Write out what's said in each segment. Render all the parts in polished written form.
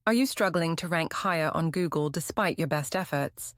Are you struggling to rank higher on Google despite your best efforts?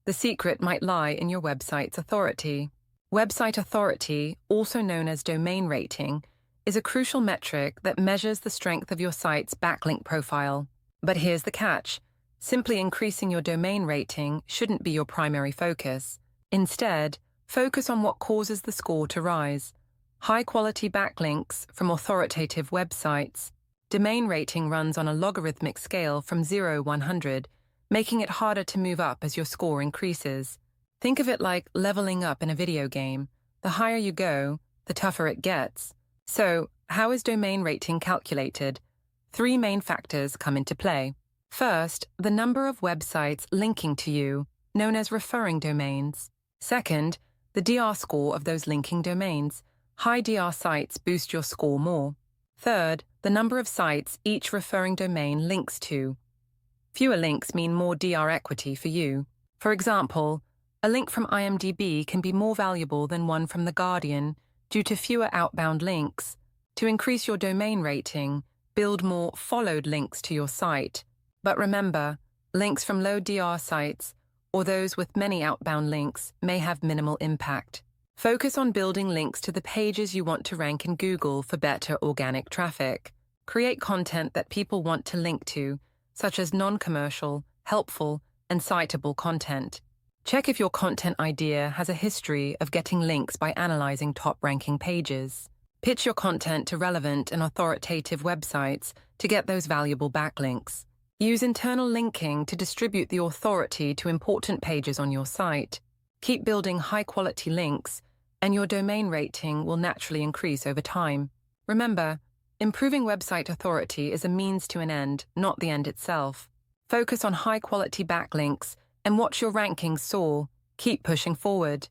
The secret might lie in your website's authority. Website authority, also known as domain rating, is a crucial metric that measures the strength of your site's backlink profile. But here's the catch. Simply increasing your domain rating shouldn't be your primary focus. Instead, focus on what causes the score to rise. High-quality backlinks from authoritative websites. Domain rating runs on a logarithmic scale from 0–100, making it harder to move up as your score increases. Think of it like leveling up in a video game. The higher you go, the tougher it gets. So, how is domain rating calculated? 3 main factors come into play. First, the number of websites linking to you, known as referring domains. Second, the DR score of those linking domains. High DR sites boost your score more. Third, the number of sites each referring domain links to. Fewer links mean more DR equity for you. For example, a link from IMDb can be more valuable than one from The Guardian due to fewer outbound links. To increase your domain rating, build more followed links to your site. But remember, links from low DR sites or those with many outbound links may have minimal impact. Focus on building links to the pages you want to rank in Google for better organic traffic. Create content that people want to link to, such as non-commercial, helpful, and citable content. Check if your content idea has a history of getting links by analyzing top-ranking pages. Pitch your content to relevant and authoritative websites to get those valuable backlinks. Use internal linking to distribute the authority to important pages on your site. Keep building high-quality links, and your domain rating will naturally increase over time. Remember, improving website authority is a means to an end, not the end itself. Focus on high-quality backlinks and watch your rankings soar. Keep pushing forward.